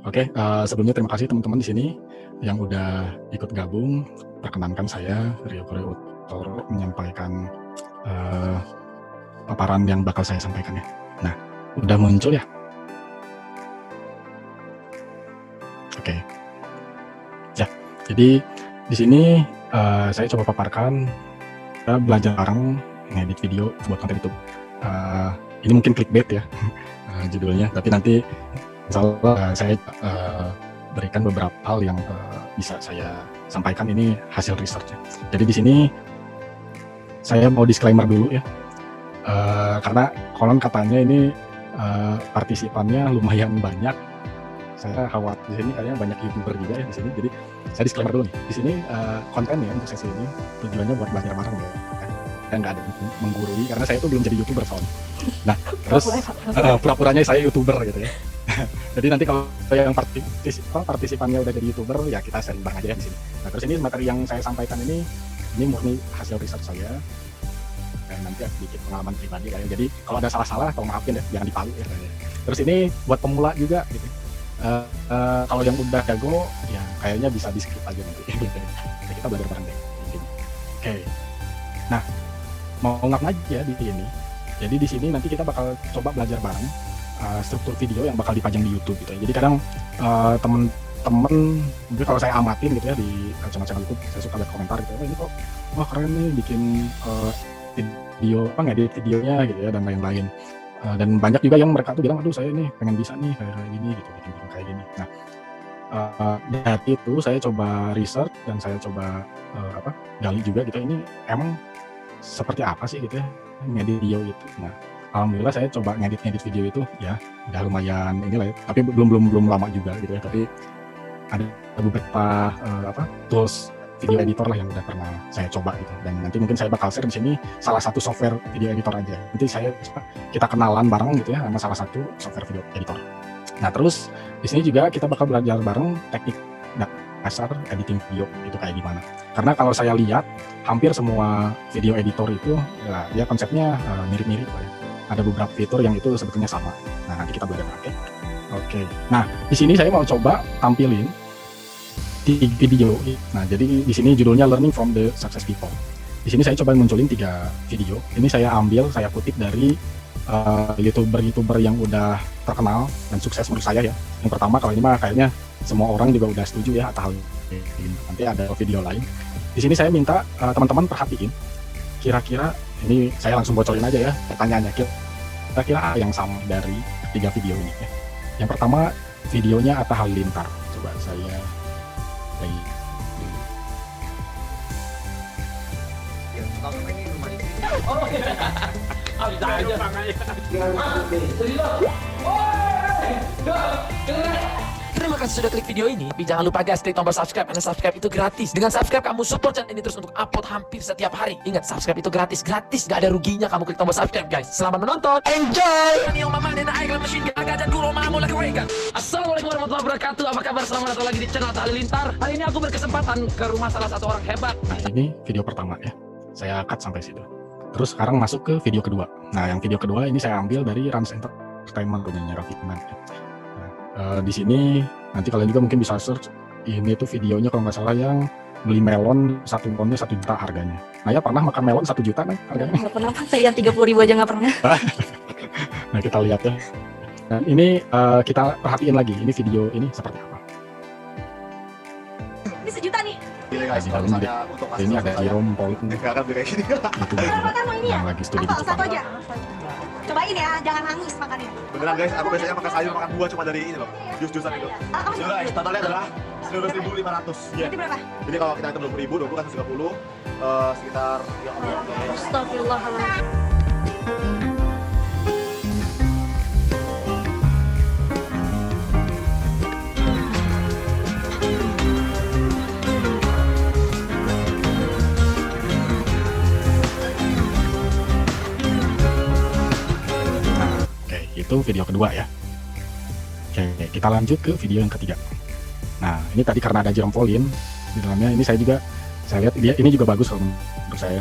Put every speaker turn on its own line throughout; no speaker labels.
Oke, sebelumnya terima kasih teman-teman di sini yang udah ikut gabung. Perkenankan saya Rio Kureo Utoro menyampaikan eee, paparan yang bakal saya sampaikan ya. Nah, udah muncul ya? Oke. Ya, jadi di sini, saya coba paparkan, kita belajar bareng ngedit video buat konten YouTube. Eee, ini mungkin clickbait ya, judulnya, tapi nanti insyaallah saya, berikan beberapa hal yang, bisa saya sampaikan ini hasil research ya. Jadi di sini saya mau disclaimer dulu ya, karena konon katanya ini, partisipannya lumayan banyak. Saya khawatir di sini kayaknya banyak YouTuber juga ya di sini. Jadi saya disclaimer dulu nih. Di sini, kontennya untuk sesi ini tujuannya buat belajar bareng ya. Saya nggak ada menggurui karena saya tuh belum jadi YouTuber soalnya. Nah, terus pura-puranya saya YouTuber gitu ya. Jadi nanti kalau yang partisipannya udah jadi YouTuber ya kita sharing bareng aja ya di sini. Nah, terus ini materi yang saya sampaikan ini murni hasil research saya dan nanti sedikit pengalaman pribadi kayak. Jadi kalau ada salah-salah tolong maafin ya, jangan dipalu ya. Terus ini buat pemula juga gitu. Kalau yang udah jago ya kayaknya bisa di skip aja nanti gitu. Nah, kita belajar bareng deh intinya. Oke. Nah, mau ngapain aja di sini? Jadi di sini nanti kita bakal coba belajar bareng struktur video yang bakal dipajang di YouTube gitu ya. Jadi kadang temen-temen mungkin kalau saya amatin gitu ya di channel YouTube, saya suka lihat komentar gitu, "Oh, ini kok wah keren nih bikin video ngedit videonya gitu ya dan lain-lain." Dan banyak juga yang mereka tuh bilang, "Aduh saya nih pengen bisa nih kayak gini gitu, bikin kayak gini." Nah, dari itu saya coba research dan saya coba gali juga gitu, ini emang seperti apa sih gitu ya ngedit video itu. Nah, alhamdulillah saya coba ngedit video itu ya udah lumayan inilah ya, tapi belum lama juga gitu ya. Tapi ada beberapa tools video editor lah yang udah pernah saya coba gitu, dan nanti mungkin saya bakal share di sini salah satu software video editor aja. Nanti kita kenalan bareng gitu ya sama salah satu software video editor. Nah, terus di sini juga kita bakal belajar bareng teknik dasar editing video itu kayak gimana. Karena kalau saya lihat hampir semua video editor itu ya dia konsepnya mirip-mirip lah ya. Ada beberapa fitur yang itu sebetulnya sama. Nah, nanti kita belajar pakai. Oke. Nah, di sini saya mau coba tampilin di video. Nah, jadi di sini judulnya Learning from the Success People. Di sini saya coba munculin 3 video. Ini saya kutip dari YouTuber yang udah terkenal dan sukses menurut saya ya. Yang pertama, kalau ini mah kayaknya semua orang juga udah setuju ya atau hal ini. Nanti ada video lain. Di sini saya minta teman-teman perhatiin. Kira-kira ini saya langsung bocorin aja ya pertanyaannya. Kira-kira yang sama dari 3 video ini ya. Yang pertama videonya Atta Halilintar. Coba saya play dulu.
Oh iya. Bisa aja. Terima kasih sudah klik video ini. Tapi jangan lupa guys, klik tombol subscribe karena subscribe itu gratis. Dengan subscribe kamu support channel ini terus untuk upload hampir setiap hari. Ingat, subscribe itu gratis, gak ada ruginya kamu klik tombol subscribe guys. Selamat menonton, enjoy. Assalamualaikum warahmatullahi wabarakatuh. Apa kabar? Selamat datang lagi di channel Atta Halilintar. Hari ini aku berkesempatan ke rumah salah satu orang hebat.
Nah, ini video pertama ya. Saya cut sampai situ. Terus sekarang masuk ke video kedua. Nah, yang video kedua ini saya ambil dari Rans Entertainment punyanya Raffi Ahmad. Di sini nanti kalian juga mungkin bisa search, ini tuh videonya kalau nggak salah yang beli melon 1 tonnya 1 juta harganya. Nah, ya pernah makan melon 1 juta kan harganya?
Nggak pernah, Pak. Saya 30.000 aja nggak pernah.
Nah, kita lihat ya. Nah, ini kita perhatiin lagi, ini video ini seperti apa.
Ini 1 juta nih.
Di dalam ini ada Jerome Pauline itu yang lagi studi di Jepang.
Satu aja. Cobain ya, jangan nangis makannya.
Beneran guys, aku biasanya makan sayur, makan buah cuma dari ini loh, jus-jusan itu. Guys, totalnya adalah 19.500 yen.
Jadi berapa?
Jadi kalau kita hitung 20.000, 20 kan 30, sekitar ya Allah.
Astagfirullahaladzim.
Itu video kedua ya. Oke, kita lanjut ke video yang ketiga. Nah, ini tadi karena ada Jerome Pauline di dalamnya, ini saya lihat dia ini juga bagus menurut saya.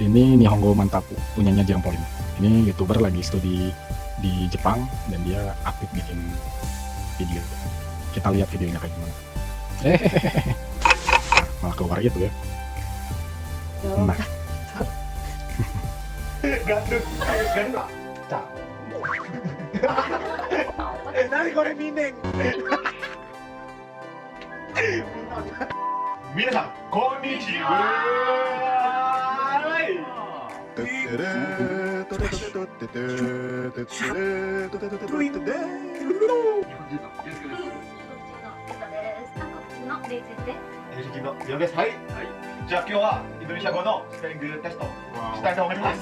Ini Nihongo Mantapu punyanya Jerome Pauline. Ini YouTuber lagi studi di Jepang dan dia aktif bikin video. kita lihat videonya kayak gimana. Malah keluar itu ya. Nah,
Gandut. Cak. Nari goreng mineng. Minasan, konnichiwa. Hai. じゃあ今日はインドネシア語のスペリングテストしたいと思います。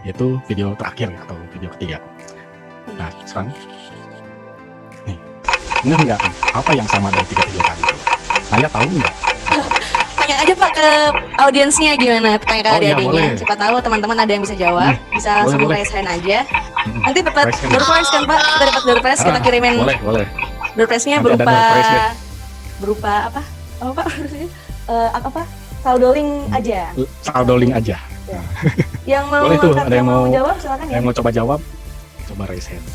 itu video terakhir atau video ketiga. Nah, sekarang nih, bener nggak apa yang sama dari 3 video tadi? Naya tahu nggak?
Tanya aja Pak ke audiensnya gimana, tanya ke
Oh, iya,
adik-adiknya.
boleh.
Siapa tahu teman-teman ada yang bisa jawab, bisa langsung
boleh.
raise hand aja. Nanti dapat
Raise hand.
door prize kan Pak? Kita dapat door prize, kita kirimin
Boleh.
door prize-nya
Nanti ada
berupa
door prize deh.
berupa apa? Apa Pak? Apa? Saldo link aja.
Saldo link aja.
Yang mau
Boleh tuh,
angkat,
ada yang mau-
jawab silakan ya.
Yang mau coba jawab, coba raise hand.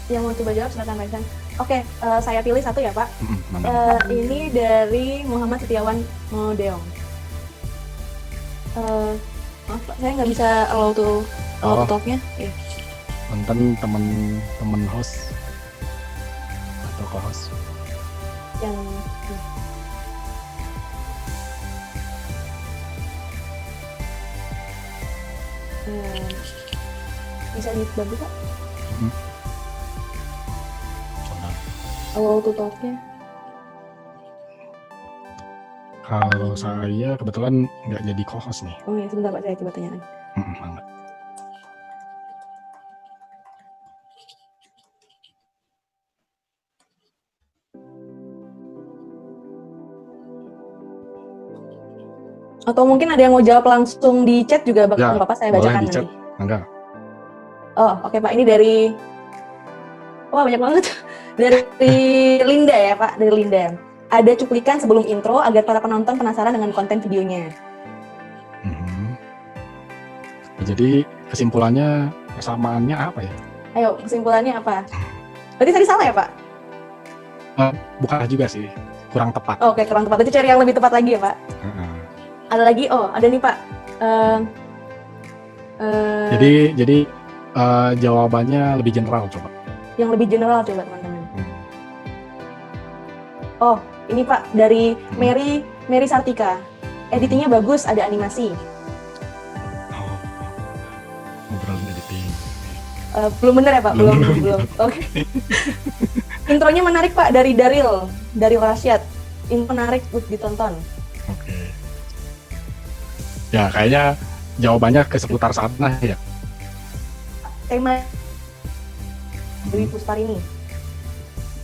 Yang mau coba jawab silakan raise hand. Oke, saya pilih satu ya Pak.
Mantap.
Ini dari Muhammad Setiawan Modeong. Maaf Pak, saya nggak bisa allow to
Oh.
talk-nya. Iya.
Nonton temen host atau co-host.
Yang bisa dibantu Pak?
Coba.
Allow to talk-nya.
Kalau saya kebetulan nggak jadi co-host nih.
Oh ya, sebentar Pak, saya coba tanya lagi.
Banget.
Atau mungkin ada yang mau jawab langsung di chat juga,
Ya,
Bapak saya
boleh
bacakan
di chat.
nanti.
Enggak.
Oh, oke Pak, ini dari wah banyak banget. Dari Linda ya Pak, dari Linda. Ada cuplikan sebelum intro agar para penonton penasaran dengan konten videonya.
Mhm. Jadi kesimpulannya persamaannya apa ya?
Ayo, kesimpulannya apa? Berarti tadi salah ya Pak?
Bukan juga sih, kurang tepat.
Oh, oke, kurang tepat. Berarti cari yang lebih tepat lagi ya Pak?
Heeh.
Ada lagi? Oh, ada nih Pak.
Jadi jawabannya lebih general coba.
Yang lebih general coba teman-teman.
Hmm.
Oh, ini Pak dari Mary Sartika. Editingnya bagus, ada animasi.
Oh, ngobrol editing.
Belum bener ya Pak?
Belum.
Belum. Oke. Intronya menarik Pak dari Daryl Rasyad. Ini menarik buat ditonton.
Oke. Ya kayaknya jawabannya ke seputar sana ya.
Tema Dewi Pustarini.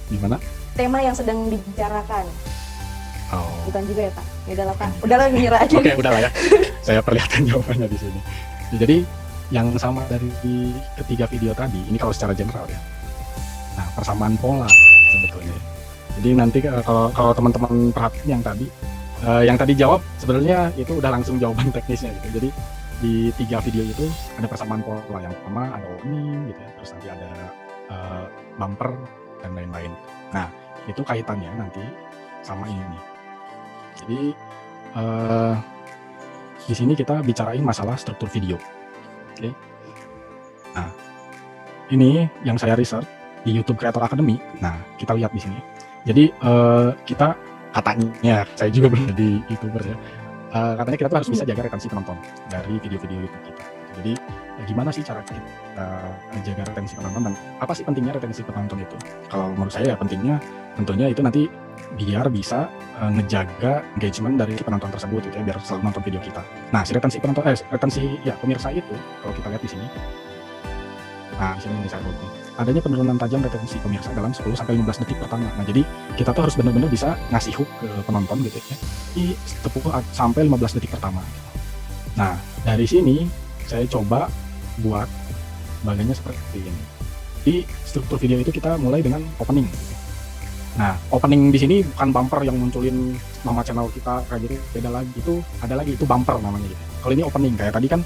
Gimana?
Tema yang sedang dibicarakan.
Oh.
Bukan juga ya Pak? Ya udah lah Pak. Udah lah nyerah aja.
Oke, udah lah ya. Saya perlihatkan jawabannya di sini. Jadi yang sama dari ketiga video tadi, ini kalau secara general ya. Nah, persamaan pola sebetulnya. Jadi nanti kalau teman-teman perhatiin yang tadi jawab sebenarnya itu udah langsung jawaban teknisnya gitu. Jadi di 3 video itu ada persamaan pola. Yang pertama ada opening gitu ya, terus nanti ada bumper dan lain-lain. Nah, itu kaitannya nanti sama ini nih. Jadi di sini kita bicarain masalah struktur video. Oke. Nah, ini yang saya research di YouTube Creator Academy. Nah, kita lihat di sini. Jadi kita katanya, saya juga belum jadi YouTuber ya. Katanya kita tuh harus bisa jaga retensi penonton dari video-video YouTube kita. Jadi gimana sih cara kita jaga retensi penonton dan apa sih pentingnya retensi penonton itu? Kalau menurut saya ya pentingnya tentunya itu nanti biar bisa ngejaga engagement dari penonton tersebut gitu ya, biar selalu nonton video kita. Nah, si retensi penonton retensi ya pemirsa itu kalau kita lihat di sini. Nah, di sini saya buat nih. Adanya penurunan tajam retensi pemirsa dalam 10 sampai 15 detik pertama. Nah, jadi kita tuh harus benar-benar bisa ngasih hook ke penonton gitu ya di 10 sampai 15 detik pertama. Nah, dari sini saya coba buat bagiannya seperti ini. Di struktur video itu kita mulai dengan opening. Nah, opening di sini bukan bumper yang munculin nama channel kita kayak gitu, beda lagi. Itu ada lagi, itu bumper namanya gitu. Kalau ini opening kayak tadi kan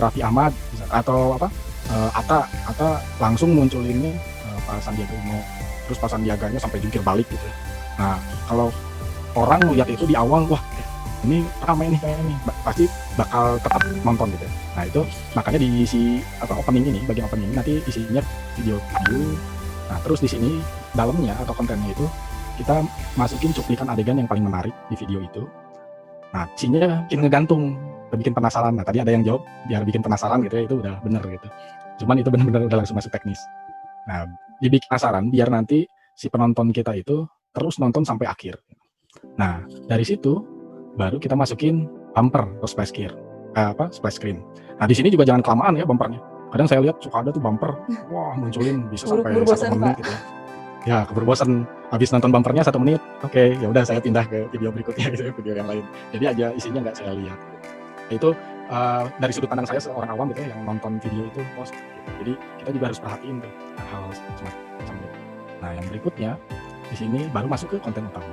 Raffi Ahmad atau apa Atta langsung munculinnya Pak Sandiaga Uno, terus Pak Sandiaganya sampai jungkir balik gitu ya. Nah kalau orang lihat itu di awal, wah ini ramai nih kayaknya nih, pasti bakal tetap nonton gitu ya. Nah itu makanya diisi opening ini, bagian opening ini nanti isinya video. Nah terus di sini dalamnya atau kontennya itu kita masukin cuplikan adegan yang paling menarik di video itu. Nah isinya bikin ngegantung, bikin penasaran. Nah tadi ada yang jawab biar bikin penasaran gitu ya, itu udah bener gitu. Cuman itu benar-benar udah langsung masuk teknis. Nah dibikin penasaran biar nanti si penonton kita itu terus nonton sampai akhir. Nah dari situ baru kita masukin bumper atau splash screen. Nah di sini juga jangan kelamaan ya bumpernya. Kadang saya lihat suka ada tuh bumper, wah munculin bisa sampai
Buru-buru
1
bosan,
menit
Pak.
gitu ya. Ya keburu bosan, habis nonton bumpernya 1 menit, oke ya udah saya pindah ke video berikutnya gitu ya, video yang lain. Jadi aja isinya nggak saya lihat. Itu dari sudut pandang saya seorang awam gitu ya, yang nonton video itu, oh, gitu. Jadi kita juga harus perhatiin tuh hal semacam itu. Nah yang berikutnya di sini baru masuk ke konten utama.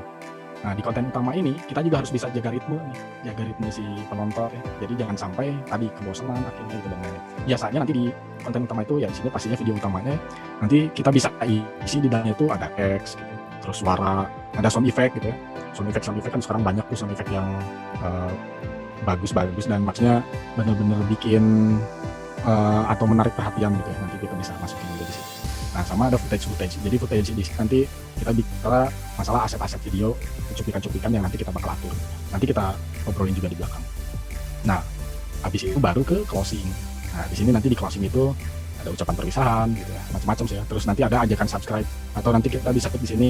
Nah di konten utama ini kita juga harus bisa jaga ritme nih, jaga ritme si penonton ya. Jadi jangan sampai tadi kebosanan akhirnya itu dan lain-lain. Biasanya nanti di konten utama itu ya di sini pastinya video utamanya, nanti kita bisa isi di dalamnya itu ada teks gitu, terus suara, ada sound effect gitu ya. Sound effect kan sekarang banyak tuh sound effect yang bagus-bagus dan maksudnya bener-bener bikin atau menarik perhatian gitu ya. Nanti kita bisa masukin juga di situ. Nah sama ada footage. Jadi footage di sini nanti kita bicara masalah aset-aset video, cuplikan-cuplikan yang nanti kita bakal atur. Nanti kita obrolin juga di belakang. Nah habis itu baru ke closing. Nah di sini nanti di closing itu ada ucapan perpisahan gitu ya, macam-macam sih ya. Terus nanti ada ajakan subscribe atau nanti kita bisa di sini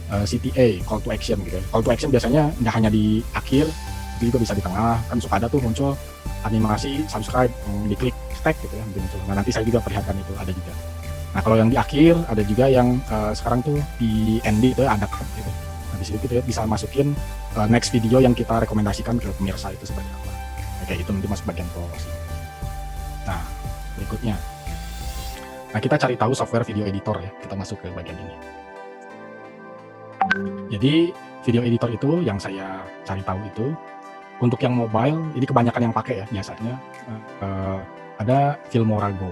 CTA, call to action gitu ya. Call to action biasanya nggak hanya di akhir, itu juga bisa di tengah. Kan suka ada tuh muncul animasi subscribe, diklik tag gitu ya muncul. Nah nanti saya juga perlihatkan itu ada juga. Nah kalau yang di akhir ada juga yang sekarang tuh di end itu ada gitu. Nah di situ kita bisa masukin next video yang kita rekomendasikan ke pemirsa itu seperti apa. Nah, kayak itu nanti masuk bagian closing. Nah berikutnya, nah kita cari tahu software video editor ya. Kita masuk ke bagian ini. Jadi video editor itu yang saya cari tahu itu untuk yang mobile, ini kebanyakan yang pakai ya biasanya ada Filmora Go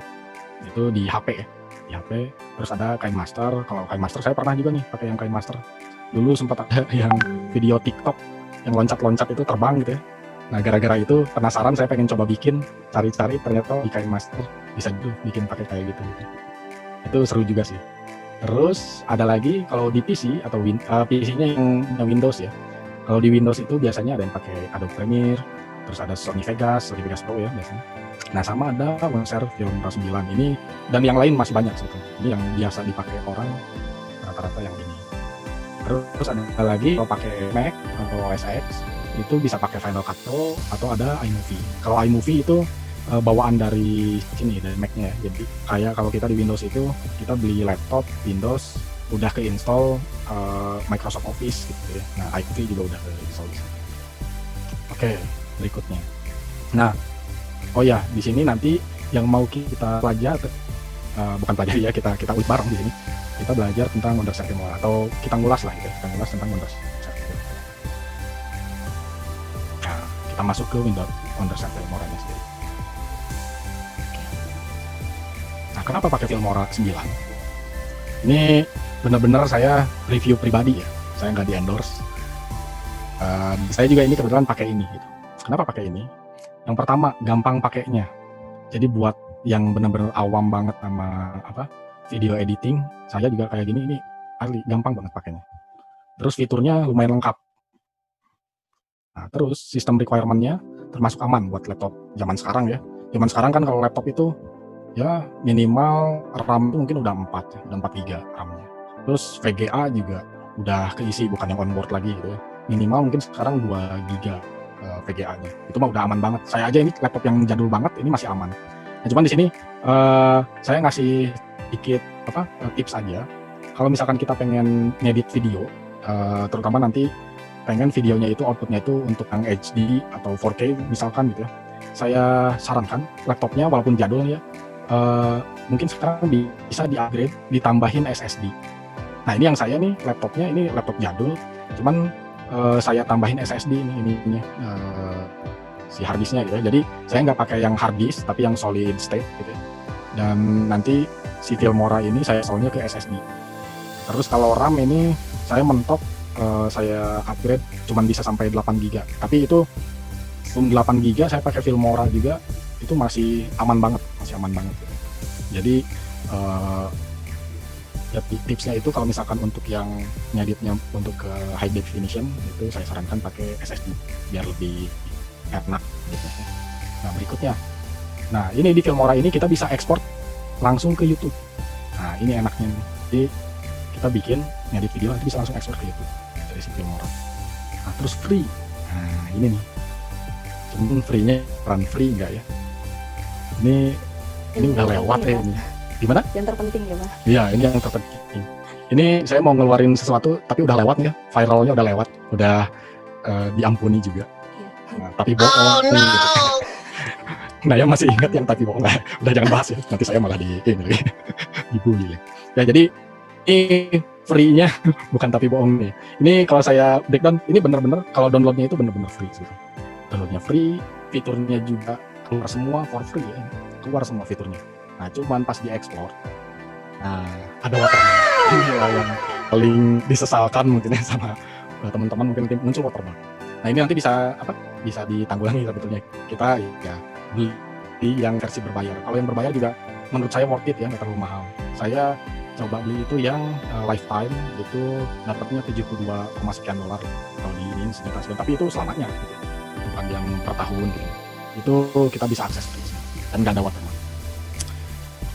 itu di HP ya. Di HP, terus ada KineMaster. Kalau KineMaster saya pernah juga nih pakai yang KineMaster. Dulu sempat ada yang video TikTok yang loncat-loncat itu terbang gitu ya. Nah gara-gara itu penasaran, saya pengen coba bikin, cari-cari ternyata di KineMaster bisa juga bikin pakai kayak gitu. Itu seru juga sih. Terus ada lagi kalau di PC atau PC-nya yang Windows ya. Kalau di Windows itu biasanya ada yang pakai Adobe Premiere, terus ada Sony Vegas Pro ya biasanya. Nah sama ada Wondershare Filmora 9 ini dan yang lain masih banyak sebetulnya. Ini yang biasa dipakai orang rata-rata yang ini. Terus ada lagi kalau pakai Mac atau OS X itu bisa pakai Final Cut Pro atau ada iMovie. Kalau iMovie itu bawaan dari sini dari Mac-nya ya. Jadi kayak kalau kita di Windows itu kita beli laptop Windows udah keinstall Microsoft Office gitu ya. Nah iMovie juga udah keinstall. Oke, berikutnya. Nah, oh ya, di sini nanti yang mau kita pelajari, bukan pelajari ya, kita ulik bareng di sini. Kita belajar tentang Wondershare Filmora atau kita ngulas lah gitu, kita ngulas tentang Wondershare Filmora. Nah, kita masuk ke Wondershare Filmora-nya sendiri. Nah, kenapa pakai Filmora 9? Ini benar-benar saya review pribadi ya, saya nggak di-endorse. Saya juga ini kebetulan pakai ini gitu. Kenapa pakai ini? Yang pertama, gampang pakainya. Jadi buat yang benar-benar awam banget sama video editing, saya juga kayak gini, ini asli gampang banget pakainya. Terus fiturnya lumayan lengkap. Nah, terus sistem requirement-nya termasuk aman buat laptop zaman sekarang ya. Zaman sekarang kan kalau laptop itu ya minimal RAM itu mungkin udah 4 GB RAM-nya. Terus VGA juga udah keisi, bukan yang onboard lagi gitu ya. Minimal mungkin sekarang 2 GB VGA-nya. Itu mah udah aman banget. Saya aja ini laptop yang jadul banget, ini masih aman. Nah, cuman di sini saya ngasih sedikit tips aja. Kalau misalkan kita pengen ngedit video, terutama nanti pengen videonya itu outputnya itu untuk yang HD atau 4K misalkan gitu ya. Saya sarankan laptopnya walaupun jadul ya, mungkin sekarang bisa di-upgrade, ditambahin SSD. Nah ini yang saya nih laptopnya ini laptop jadul, cuman saya tambahin SSD ininya si harddisknya gitu ya. Jadi saya nggak pakai yang harddisk tapi yang solid state gitu ya. Dan nanti si Filmora ini saya installnya ke SSD. Terus kalau RAM ini saya mentok, saya upgrade cuman bisa sampai 8 GB. Tapi itu 8 GB saya pakai Filmora juga, itu masih aman banget, Jadi ya tipsnya itu kalau misalkan untuk yang ngeditnya untuk ke high definition itu saya sarankan pakai SSD biar lebih enak gitu. Nah berikutnya, nah ini di Filmora ini kita bisa ekspor langsung ke YouTube. Nah ini enaknya nih. Jadi kita bikin ngedit video nanti bisa langsung ekspor ke YouTube dari si Filmora. Nah terus free, nah ini nih, cuman free-nya run free enggak ya? Ini udah lewat ya ini. Gimana?
Yang terpenting ya Pak.
Iya, ini yang terpenting. Ini saya mau ngeluarin sesuatu tapi udah lewat ya, viralnya udah lewat, udah diampuni juga. Nah, tapi bohong. Gitu. Nah, ya masih ingat yang tapi bohong. Nah, udah jangan bahas ya, nanti saya malah dibully. Ya, jadi ini free-nya bukan tapi bohong nih. Ini kalau saya breakdown, ini bener-bener kalau downloadnya itu bener-bener free sih. Downloadnya free, fiturnya juga keluar semua for free ya. Keluar semua fiturnya. Nah, cuman pas diekspor, nah ada watermark yang paling disesalkan mungkin ya sama teman-teman, mungkin muncul watermark. Nah ini nanti bisa bisa ditanggulangi sebetulnya. Kita ya beli yang versi berbayar. Kalau yang berbayar juga menurut saya worth it ya, nggak terlalu mahal. Saya coba beli itu yang lifetime, itu dapatnya 72, sekian dolar kalau di ini sejuta sekian. Tapi itu selamanya, gitu. Bukan yang per tahun gitu. Itu kita bisa akses terus dan nggak ada watermark.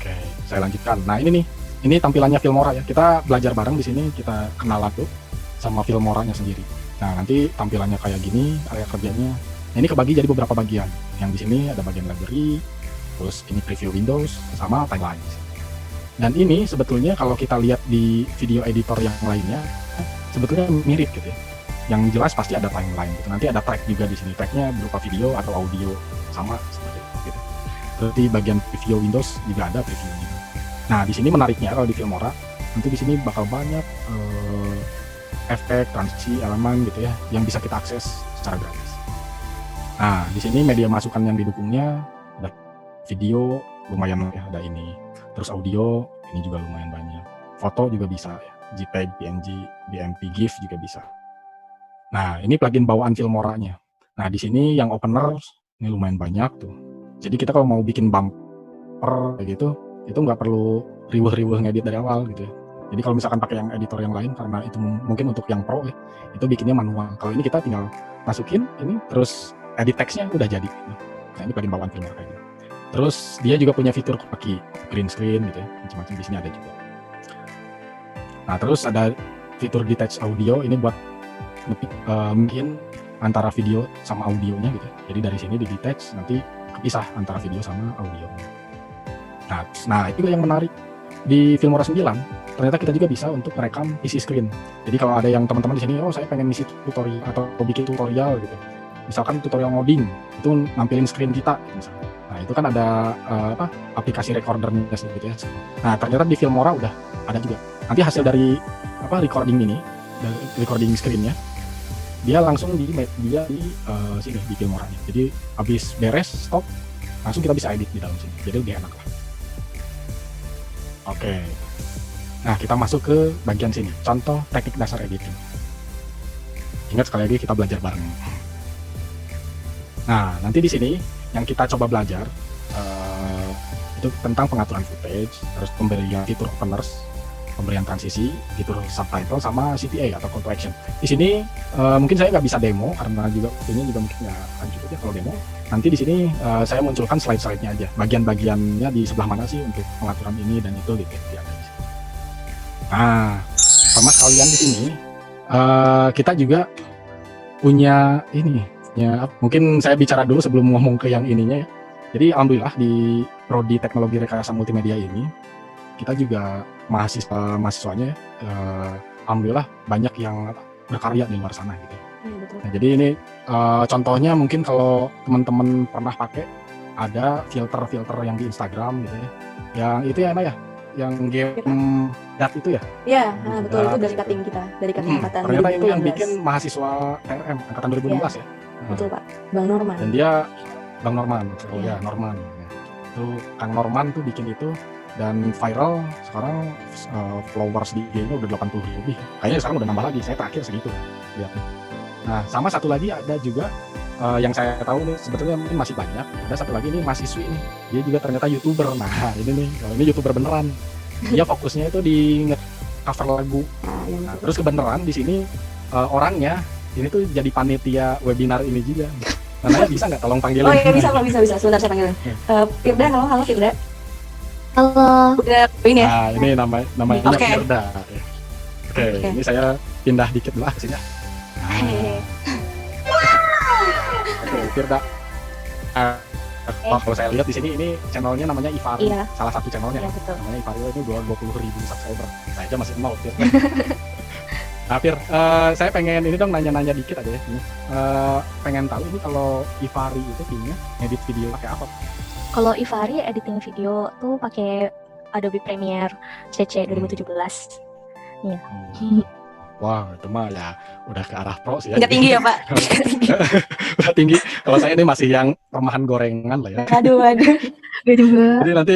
Oke, saya lanjutkan. Nah ini nih, ini tampilannya Filmora ya. Kita belajar bareng di sini, kita kenalan tuh sama Filmoranya sendiri. Nah nanti tampilannya kayak gini, area kerjanya. Nah, ini kebagi jadi beberapa bagian. Yang di sini ada bagian library, terus ini preview Windows sama timeline. Dan ini sebetulnya kalau kita lihat di video editor yang lainnya, sebetulnya mirip gitu ya. Yang jelas pasti ada timeline gitu. Nanti ada track juga di sini. Tracknya berupa video atau audio sama seperti itu. Gitu. Terus di bagian preview Windows juga ada previewnya. Nah di sini menariknya kalau di Filmora, nanti di sini bakal banyak efek, transisi, elemen gitu ya, yang bisa kita akses secara gratis. Nah di sini media masukan yang didukungnya ada video lumayan ya, ada ini. Terus audio ini juga lumayan banyak. Foto juga bisa ya, JPEG, PNG, BMP, GIF juga bisa. Nah ini plugin bawaan Filmoranya. Nah di sini yang opener ini lumayan banyak tuh. Jadi kita kalau mau bikin bumper kayak gitu, itu nggak perlu riweh-riweh ngedit dari awal gitu ya. Jadi kalau misalkan pakai yang editor yang lain, karena itu mungkin untuk yang pro ya, itu bikinnya manual. Kalau ini kita tinggal masukin ini, terus edit text-nya udah jadi. Nah ini plugin bawaan Filmora kayak gitu. Terus dia juga punya fitur kaki green screen gitu ya, macam-macam di sini ada juga. Nah terus ada fitur detach audio, ini buat mungkin antara video sama audionya gitu. Jadi dari sini di detach, nanti kepisah antara video sama audio. Nah itu yang menarik di Filmora 9, ternyata kita juga bisa untuk merekam isi screen. Jadi kalau ada yang teman-teman di sini, oh saya pengen isi tutorial atau bikin tutorial gitu, misalkan tutorial ngoding, itu nampilin screen kita misalkan. Nah itu kan ada aplikasi recordernya gitu ya. Nah ternyata di Filmora udah ada juga. Nanti hasil dari recording ini, dari recording screennya, dia langsung di sini di Filmoranya. Jadi habis beres stop, langsung kita bisa edit di dalam sini. Jadi lebih enak lah. Oke. Nah kita masuk ke bagian sini, contoh teknik dasar editing. Ingat sekali lagi kita belajar bareng. Nah nanti di sini yang kita coba belajar itu tentang pengaturan footage, terus pemberian fitur openers, pemberian transisi, fitur subtitle, sama CTA atau call to action. Di sini mungkin saya nggak bisa demo karena juga waktunya juga mungkin nggak akan cukup ya kalau demo. Nanti di sini saya munculkan slide-slide-nya aja, bagian-bagiannya di sebelah mana sih untuk pengaturan ini dan itu gitu ya. Nah, sama sekalian di sini kita juga punya ini. Ya, mungkin saya bicara dulu sebelum ngomong ke yang ininya ya. Jadi alhamdulillah di Prodi Teknologi Rekayasa Multimedia ini kita juga mahasiswanya alhamdulillah banyak yang berkarya di luar sana gitu.
Betul.
Nah, jadi ini contohnya mungkin kalau teman-teman pernah pakai ada filter-filter yang di Instagram gitu ya. Yang itu ya Emma ya, yang game dat itu ya?
Iya, betul, itu dari cutting kita, dari cutting angkatan 2016.
Ternyata itu yang bikin mahasiswa TRM angkatan 2016 ya.
Betul Pak, Bang Norman.
Dan dia Bang Norman, oh ya Norman. Itu Kang Norman tuh bikin itu dan viral sekarang followers di IG-nya udah 80 lebih. Kayaknya sekarang udah nambah lagi. Saya terakhir segitu lihat. Nah, sama satu lagi ada juga yang saya tahu nih sebetulnya mungkin masih banyak. Ada satu lagi nih mahasiswi nih. Dia juga ternyata YouTuber. Nah, ini nih, kalau ini YouTuber beneran. Dia fokusnya itu di cover lagu. Nah, terus kebenaran di sini orangnya ini tuh jadi panitia webinar ini juga. Namanya bisa nggak tolong panggilin?
Oh iya bisa Pak, bisa. Sebentar saya panggilin. Firda, halo Firda.
Halo.
Udah ini ya?
Nah, ini namanya
Oke.
Firda. Oke, ini saya pindah dikit dulu ke sini. Oke, Firda. Kalau saya lihat di sini ini channelnya namanya Ivari,
Iya.
salah satu channelnya.
Iya betul.
Namanya Ivari ini 20.000 subscriber. Saya aja masih 0, Fir. Nah, Fir, saya pengen ini dong nanya-nanya dikit aja ya. Pengen tahu ini kalau Ivari itu timnya edit video pakai apa?
Kalau Ivari editing video tuh pakai Adobe Premiere CC 2017.
Wah, itu mah ya udah ke arah pro sih ya.
Tingkat tinggi ya Pak?
Udah tinggi. Kalau saya ini masih yang remahan gorengan lah ya.
Aduh.
Gue juga.
Jadi nanti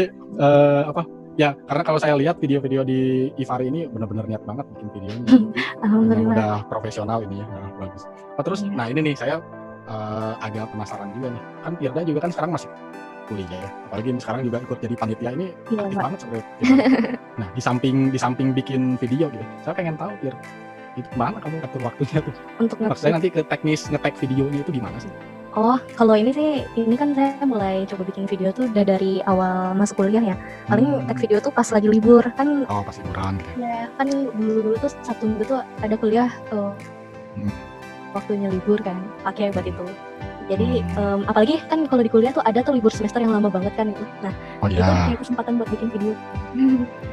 ya karena kalau saya lihat video-video di Ivari ini benar-benar niat banget bikin videonya. Memang
Alhamdulillah.
udah profesional ini ya, nah, bagus. Terus,
Iya.
nah ini nih saya agak penasaran juga nih. Kan Firda juga kan sekarang masih kuliah ya. Apalagi sekarang juga ikut jadi panitia ini
Iya,
aktif
Pak.
banget sebenarnya. Nah di samping bikin video gitu, saya pengen tahu Fir, itu mana kamu atur waktunya tuh?
Untuk
Maksudnya nanti ke teknis nge-tag videonya itu gimana sih?
Oh, kalau ini sih, ini kan saya mulai coba bikin video tuh udah dari awal masuk kuliah ya. Paling tag video tuh pas lagi libur kan.
Oh pas liburan gitu.
Ya kan dulu tuh Sabtu Minggu tuh ada kuliah waktunya libur kan, pakai buat itu. Jadi apalagi kan kalau di kuliah tuh ada tuh libur semester yang lama banget kan itu. Nah
Oh
itu
iya.
kayak kesempatan buat bikin video.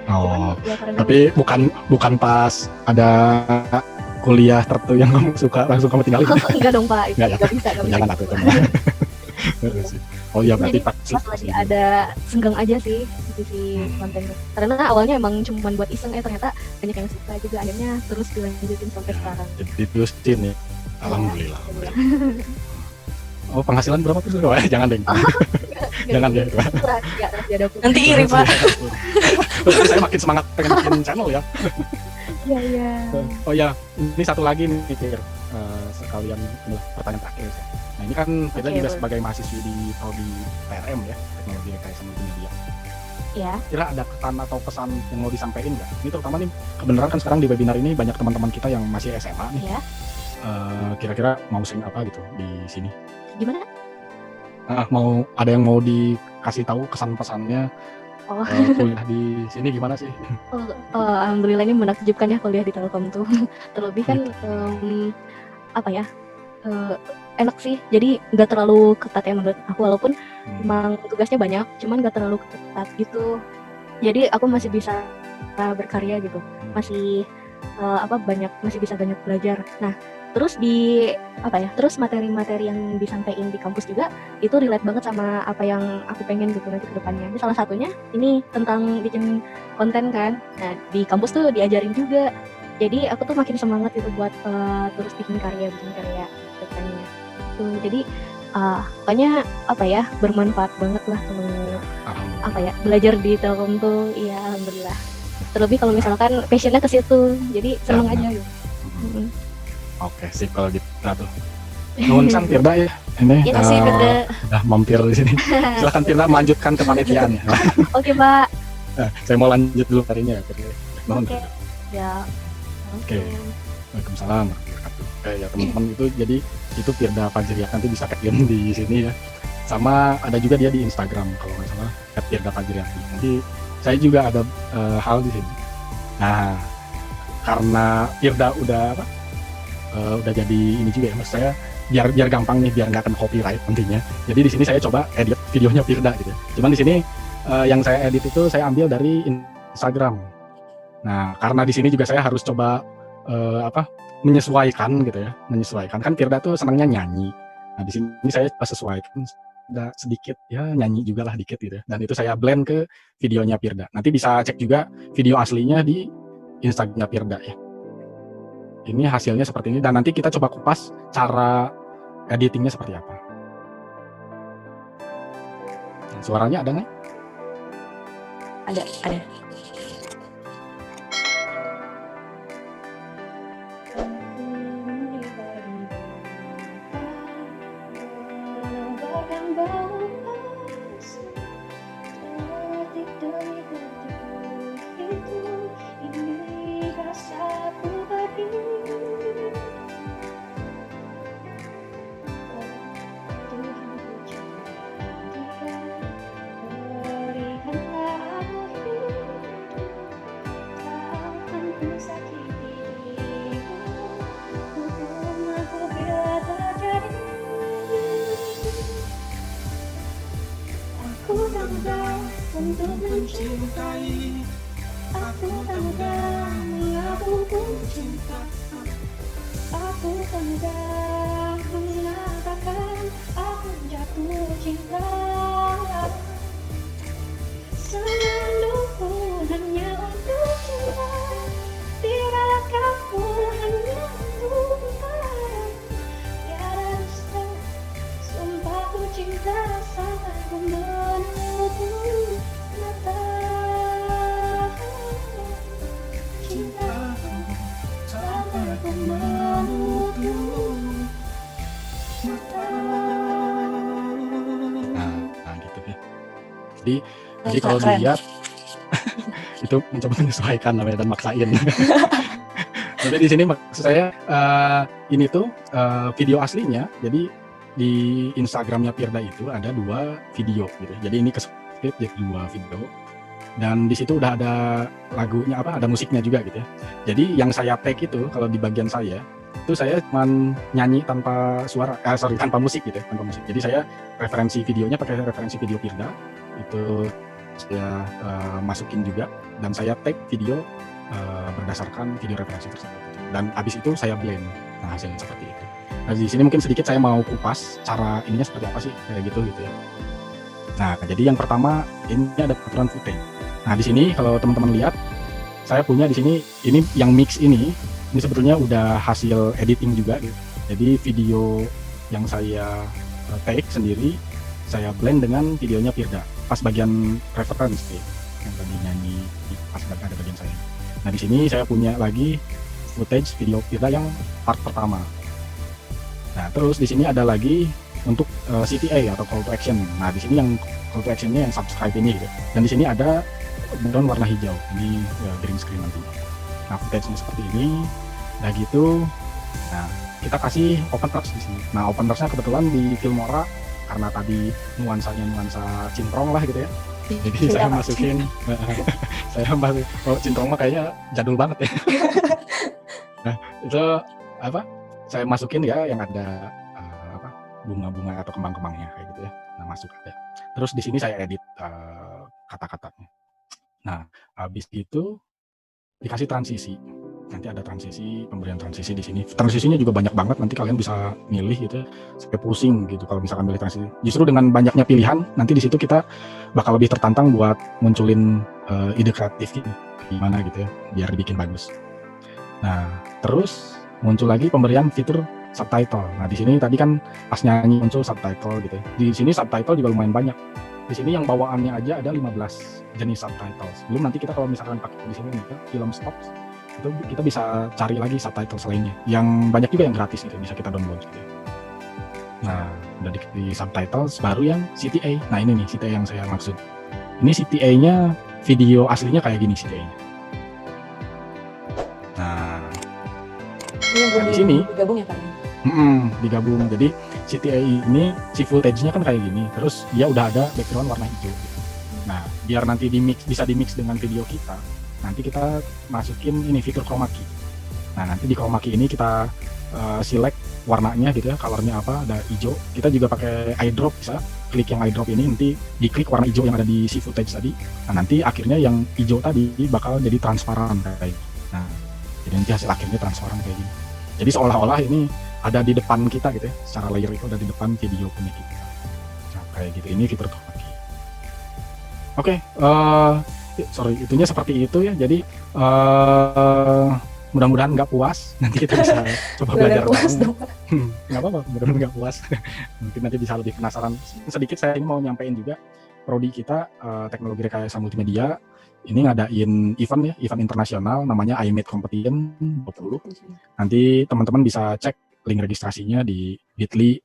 Oh.
Cuman, ya, karena
Tapi bukan pas ada kuliah tertentu yang kamu suka langsung kamu tinggalin.
enggak dong Pak, itu
Enggak ya?
nggak bisa.
Jangan atuh itu. Oh iya berarti
Jadi
pas
lagi ada senggang aja sih sisi konten. Karena awalnya emang cuma buat iseng ternyata banyak yang suka juga akhirnya terus dilanjutin sampai sekarang.
jadi diterusin ya. Alhamdulillah. Oh penghasilan berapa tuh? Oh, jangan deh. Jangan ya.
Rahasia dapur.
Nanti iri Pak.
Terus saya makin semangat pengen bikin channel ya.
Iya.
Oh ya, ini satu lagi nih Fir. Sekalian ini pertanyaan terakhir ya. Nah ini kan kita
Oke,
juga
boleh.
sebagai mahasiswi di prodi PRM ya, teknologi rekayasa multimedia.
Ya.
Kira ada pesan atau pesan yang mau disampaikan nggak? Ini terutama nih kebenaran kan sekarang di webinar ini banyak teman-teman kita yang masih SMA nih.
Ya.
Kira-kira mau sharing apa gitu di sini?
Gimana?
Mau ada yang mau dikasih tahu kesan-pesannya
Oh.
kuliah di sini gimana sih?
Alhamdulillah ini menakjubkan ya kuliah di Telkom tuh. Terlebih kan apa ya? Enak sih. Jadi nggak terlalu ketat ya menurut aku walaupun emang tugasnya banyak, cuman nggak terlalu ketat gitu. Jadi aku masih bisa berkarya gitu. Masih masih bisa banyak belajar. Nah, terus terus materi-materi yang disampaikan di kampus juga itu relate banget sama apa yang aku pengen gitu nanti ke depannya. Ini salah satunya ini tentang bikin konten kan. Nah, di kampus tuh diajarin juga. Jadi aku tuh makin semangat gitu buat terus bikin karya depannya. Tuh, jadi pokoknya bermanfaat banget lah kalau belajar di Telkom tuh. Iya, alhamdulillah. Terlebih kalau misalkan passionnya ke situ, jadi seneng aja gitu.
Oke, sip kalau gitu tuh. Nuhun san Firda ya. Ini
Iya kasih Firda.
udah mampir di sini. Silakan Firda melanjutkan kepanitiaan ya.
Oke Pak.
Saya mau lanjut dulu harinya ya. Nuhun.
Oke. Ya.
Oke. Waalaikumsalam warahmatullahi wabarakatuh. Ya teman-teman itu jadi itu Firda Fajriah nanti bisa ketim di sini ya. Sama ada juga dia di Instagram kalau nggak salah @Firda Fajriah. Nanti saya juga ada hal di sini. Nah, karena Firda udah jadi ini juga ya, maksud saya biar gampang nih, biar nggak kena copyright nantinya. Jadi di sini saya coba edit videonya Firda gitu. Cuman di sini yang saya edit itu saya ambil dari Instagram. Nah, karena di sini juga saya harus coba menyesuaikan gitu ya, menyesuaikan. Kan Firda tuh senangnya nyanyi. Nah, di sini saya sesuaikan ada sedikit ya nyanyi juga lah dikit gitu. Dan itu saya blend ke videonya Firda. Nanti bisa cek juga video aslinya di Instagramnya Firda ya. Ini hasilnya seperti ini dan nanti kita coba kupas cara editingnya seperti apa. Suaranya ada nggak?
Ada.
Aku tanggal untuk mencintai. Aku tanggal mengagumkan cinta. Aku tanggal mengatakan aku jatuh cinta. Senandungku hanya untuk cinta. Biarlah kamu hanya untuk barang. Tiada dusta, sumpahku cinta sampai ku menutup mata. Cintaku sampai ku menutup mata.
Nah gitu ya. Jadi kalau
Keren.
dilihat itu mencoba menyesuaikan namanya dan maksain. Tapi di sini maksud saya ini tuh video aslinya. Jadi di Instagramnya Firda itu ada 2 video gitu. Jadi ini ke-split jadi 2 video. Dan di situ udah ada lagunya ada musiknya juga gitu ya. Jadi yang saya tag itu kalau di bagian saya itu saya cuman nyanyi tanpa suara, tanpa musik gitu ya, tanpa musik. Jadi saya referensi videonya pakai referensi video Firda itu saya masukin juga dan saya tag video berdasarkan video referensi tersebut. Dan abis itu saya blend. Nah hasilnya seperti itu. Nah di sini mungkin sedikit saya mau kupas cara ininya seperti apa sih kayak gitu ya. Nah jadi yang pertama ini ada background footage. Nah di sini kalau teman-teman lihat saya punya di sini ini yang mix ini sebetulnya udah hasil editing juga gitu. Jadi video yang saya take sendiri saya blend dengan videonya Firda pas bagian reference yang tadi nyanyi pas ada bagian saya. Nah di sini saya punya lagi footage video Firda yang part pertama. Nah terus di sini ada lagi untuk CTA atau call to action. Nah di sini yang call to actionnya yang subscribe ini gitu. Dan di sini ada background warna hijau ini green screen nanti. Nah footage-nya seperti ini. Nah gitu. Nah kita kasih open text di sini. Nah open text-nya kebetulan di Filmora karena tadi nuansa cintrong lah gitu ya. Jadi saya masukin cintrong mah kayaknya jadul banget ya. Nah itu saya masukin ya yang ada bunga-bunga atau kembang-kembangnya kayak gitu ya. Nah masuk ada. Terus di sini saya edit kata-katanya. Nah habis itu dikasih transisi. Nanti ada transisi, pemberian transisi di sini. Transisinya juga banyak banget. Nanti kalian bisa milih gitu ya. Sampai pusing gitu kalau misalkan milih transisi. Justru dengan banyaknya pilihan, nanti di situ kita bakal lebih tertantang buat munculin ide kreatif gimana gitu ya, biar dibikin bagus. Nah terus muncul lagi pemberian fitur subtitle. Nah di sini tadi kan pas nyanyi muncul subtitle gitu. Di sini subtitle juga lumayan banyak. Di sini yang bawaannya aja ada 15 jenis subtitle. Belum nanti kita kalau misalkan pakai di sini nih film stop itu kita bisa cari lagi subtitle selainnya. Yang banyak juga yang gratis gitu bisa kita download gitu. Nah udah di subtitles baru yang CTA. Nah ini nih CTA yang saya maksud. Ini CTA-nya video aslinya kayak gini CTA-nya. Nah
Ini
di sini
digabung ya Pak?
digabung. Jadi CTA ini si footage-nya kan kayak gini. Terus dia udah ada background warna hijau. Nah, biar nanti bisa dimix dengan video kita. Nanti kita masukin ini fitur chroma key. Nah, nanti di chroma key ini kita select warnanya gitu ya, colornya apa, ada hijau. Kita juga pakai eyedrop bisa. Klik yang eyedrop ini nanti diklik warna hijau yang ada di si footage tadi. Nah, nanti akhirnya yang hijau tadi bakal jadi transparan kayak gini. Nah, jadi nanti hasil akhirnya transparan kayak gini. Jadi seolah-olah ini ada di depan kita gitu ya, secara layer itu ada di depan video punya kita. Nah, kayak gitu, ini fitur chroma key. Oke, sorry, itunya seperti itu ya. Jadi mudah-mudahan nggak puas, nanti kita bisa coba belajar bareng. Nggak apa-apa, mudah-mudahan nggak puas. Mungkin nanti bisa lebih penasaran. Sedikit saya ini mau nyampein juga, prodi kita teknologi rekayasa multimedia ini ngadain event ya, event internasional namanya iMate Competition 20. Nanti teman-teman bisa cek link registrasinya di bit.ly